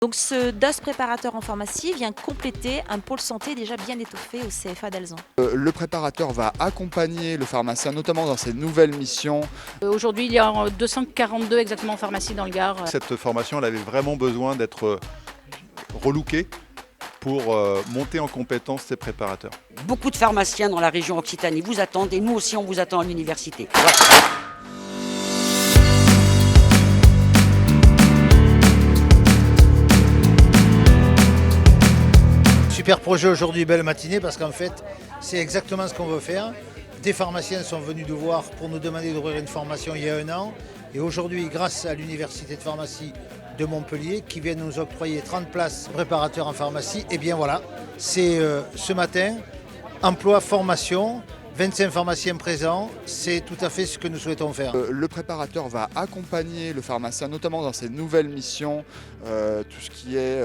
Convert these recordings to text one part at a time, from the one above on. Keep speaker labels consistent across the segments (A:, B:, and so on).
A: Donc ce DOS préparateur en pharmacie vient compléter un pôle santé déjà bien étoffé au CFA d'Alzon.
B: Le préparateur va accompagner le pharmacien, notamment dans ses nouvelles missions.
C: Aujourd'hui, il y a 242 exactement pharmacies dans le Gard.
D: Cette formation, elle avait vraiment besoin d'être relookée pour monter en compétence ces préparateurs.
E: Beaucoup de pharmaciens dans la région Occitanie vous attendent et nous aussi on vous attend à l'université. Voilà.
F: Super projet aujourd'hui, belle matinée, parce qu'en fait, c'est exactement ce qu'on veut faire. Des pharmaciens sont venus nous voir pour nous demander d'ouvrir une formation il y a 1 an. Et aujourd'hui, grâce à l'université de pharmacie de Montpellier, qui vient nous octroyer 30 places préparateurs en pharmacie, et bien voilà, c'est ce matin, emploi, formation, 25 pharmaciens présents, c'est tout à fait ce que nous souhaitons faire.
B: Le préparateur va accompagner le pharmacien, notamment dans ses nouvelles missions, tout ce qui est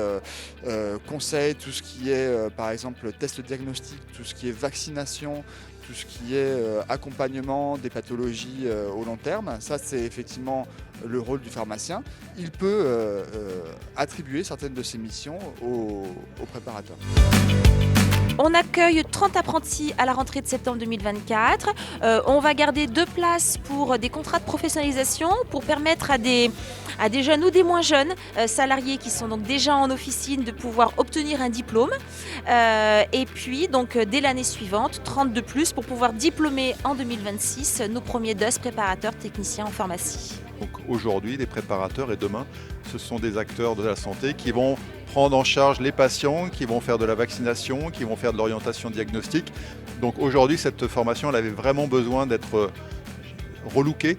B: conseil, tout ce qui est par exemple test diagnostic, tout ce qui est vaccination, tout ce qui est accompagnement des pathologies au long terme. Ça, c'est effectivement le rôle du pharmacien. Il peut attribuer certaines de ses missions au préparateur.
A: On accueille 30 apprentis à la rentrée de septembre 2024. On va garder 2 places pour des contrats de professionnalisation pour permettre à des jeunes ou des moins jeunes salariés qui sont donc déjà en officine de pouvoir obtenir un diplôme. Et puis donc dès l'année suivante, 30 de plus pour pouvoir diplômer en 2026 nos premiers DOS préparateurs techniciens en pharmacie.
D: Donc aujourd'hui, les préparateurs et demain, ce sont des acteurs de la santé qui vont prendre en charge les patients, qui vont faire de la vaccination, qui vont faire de l'orientation diagnostique. Donc aujourd'hui, cette formation, elle avait vraiment besoin d'être relookée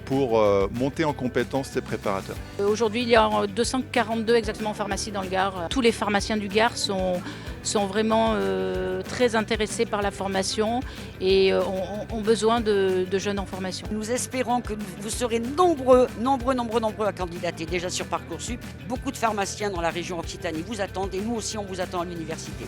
D: pour monter en compétence ces préparateurs.
C: Aujourd'hui, il y a 242 exactement pharmacies dans le Gard. Tous les pharmaciens du Gard sont vraiment très intéressés par la formation et ont besoin de jeunes en formation.
E: Nous espérons que vous serez nombreux à candidater déjà sur Parcoursup. Beaucoup de pharmaciens dans la région Occitanie vous attendent et nous aussi on vous attend à l'université.